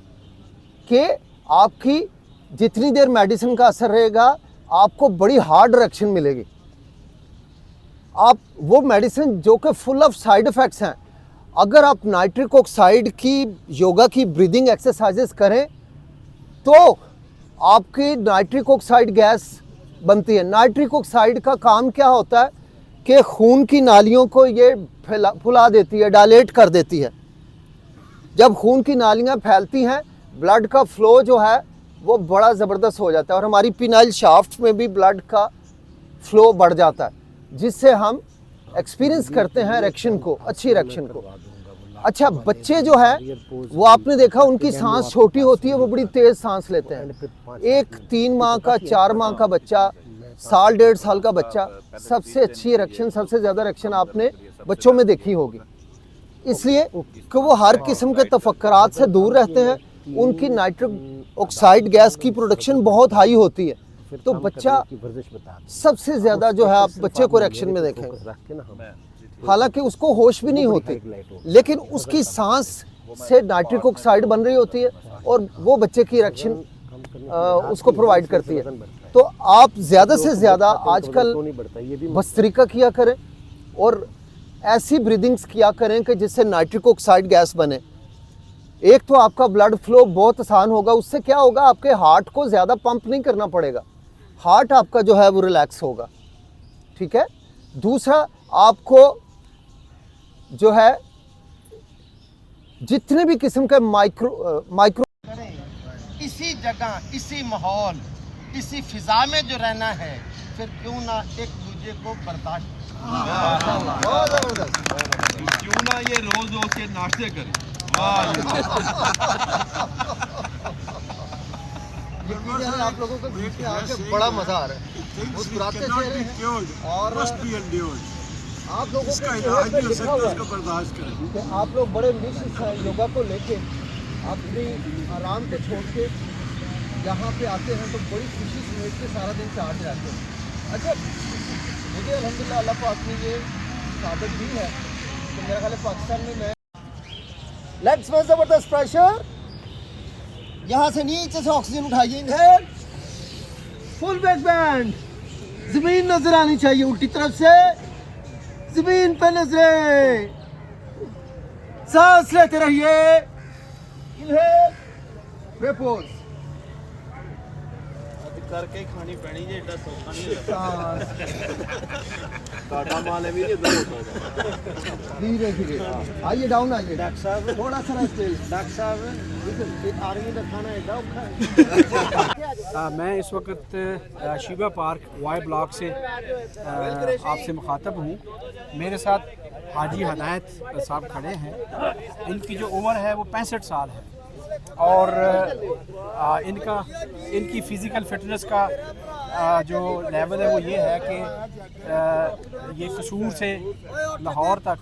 कि आपकी जितनी देर मेडिसिन का असर रहेगा आपको बड़ी हार्ड इरेक्शन मिलेगी। आप वो मेडिसिन जो कि फुल ऑफ साइड इफ़ेक्ट्स हैं, अगर आप नाइट्रिक ऑक्साइड की योगा की ब्रीदिंग एक्सरसाइजेस करें तो आपकी नाइट्रिक ऑक्साइड गैस बनती है। नाइट्रिक ऑक्साइड का काम क्या होता है कि खून की नालियों को ये फुला देती है, डायलेट कर देती है। जब खून की नालियाँ फैलती हैं ब्लड का फ्लो जो है वो बड़ा ज़बरदस्त हो जाता है और हमारी पिनाइल शाफ्ट में भी ब्लड का फ्लो बढ़ जाता है, जिससे हम एक्सपीरियंस करते हैं इरेक्शन को, अच्छी इरेक्शन को। अच्छा, बच्चे जो है वो आपने देखा उनकी सांस छोटी होती है, वो बड़ी तेज़ सांस लेते हैं। एक 3 माह का 4 माह का बच्चा, साल 1.5 साल का बच्चा, सबसे अच्छी इरेक्शन, सबसे ज़्यादा इरेक्शन आपने बच्चों में देखी होगी, इसलिए कि वो हर किस्म के तफक्करात से दूर रहते हैं। उनकी नाइट्रिक ऑक्साइड गैस की प्रोडक्शन बहुत हाई होती है, तो बच्चा सबसे ज़्यादा जो है आप बच्चे को इरेक्शन में देखें, हालांकि उसको होश भी नहीं होती, लेकिन उसकी सांस से नाइट्रिक ऑक्साइड बन रही होती है और वो बच्चे की इरेक्शन उसको प्रोवाइड करती है। तो आप ज़्यादा से ज़्यादा आजकल भस्त्रिका किया करें और ऐसी ब्रीदिंग्स किया करें कि जिससे नाइट्रिक ऑक्साइड गैस बने। एक तो आपका ब्लड फ्लो बहुत आसान होगा, उससे क्या होगा आपके हार्ट को ज़्यादा पंप नहीं करना पड़ेगा, हार्ट आपका जो है वो रिलैक्स होगा, ठीक है। दूसरा, आपको जो है जितने भी किस्म के माइक्रो इसी जगह, इसी माहौल, इसी फिजा में जो रहना है, फिर क्यों ना एक दूसरे को बर्दाश्त। बहुत ज़बरदस्त। क्यों ना ये रोज रोज के नाश्ते करें। आप लोगों को बीच में आके बड़ा मजा आ रहा है, मुस्कुराते चेहरे हैं और आप लोगों को लिखा हुआ है कि आप लोग बड़े निश्चित हैं योगा को लेके, अपनी आराम को छोड़ के यहाँ पे आते हैं तो बड़ी खुशी समेट के सारा दिन चार्ज रहते हैं। अच्छा, मुझे अल्हम्दुलिल्लाह अल्लाह पाक ने ये साबित दी है कि मेरा ख्याल है पाकिस्तान में मैं लेट्स में ज़बरदस्त प्रेशर, यहाँ से नीचे से ऑक्सीजन उठाइए, इनहेल, फुल बैक बैंड, ज़मीन नजर आनी चाहिए, उल्टी तरफ से ज़मीन पे नजरें, सांस लेते रहिए, इनहेल, रिपोज, करके खानी पैनी जे एडा सौखा नहीं सांस टाटा माले भी नहीं होता। धीरे धीरे आइए, डाउन आइए डॉक्टर साहब, थोड़ा सा स्पेस। डॉक्टर साहब, आर्मी का खाना एडा औखा है। मैं इस वक्त शीबा पार्क वाई ब्लॉक से आपसे मुखातब हूँ। मेरे साथ हाजी हदायत साहब खड़े हैं। इनकी जो उम्र है वो 65 साल है और इनकी फ़िज़िकल फ़िटनेस का जो लेवल है वो ये है कि ये कसूर से लाहौर तक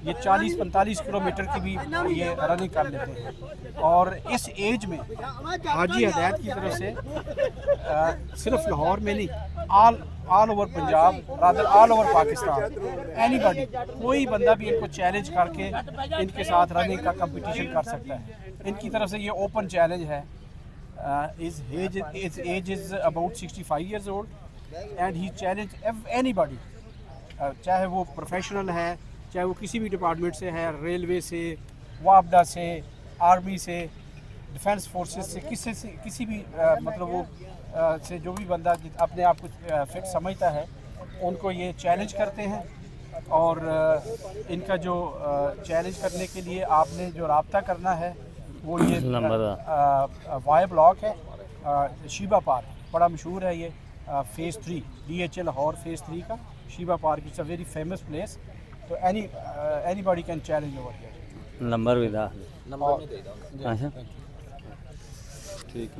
ये 40-45 किलोमीटर की भी ये रनिंग कर लेते हैं। और इस एज में हाजी हदायत की तरफ से सिर्फ लाहौर में नहीं, all over Punjab, rather all over Pakistan, anybody, कोई बंदा भी इनको चैलेंज करके इनके साथ रनिंग का कंपटीशन कर सकता है। इनकी तरफ से ये ओपन चैलेंज है। his age is about 65 years old and he challenged anybody, चाहे वो प्रोफेशनल है, चाहे वो किसी भी डिपार्टमेंट से है, रेलवे से, वापडा से, आर्मी से, डिफेंस फोर्सेस से, किसी भी मतलब वो से जो भी बंदा अपने आप को फिट समझता है, उनको ये चैलेंज करते हैं। और इनका जो चैलेंज करने के लिए आपने जो राब्ता करना है वो ये वाई ब्लॉक है, शीबा पार्क, बड़ा मशहूर है ये, फ़ेज़ 3 DHA लाहौर फ़ेज़ 3 का Sheeba park, it's a very famous place. तो anybody can challenge over here. Number भी था। नंबर में दे दो। अच्छा ठीक।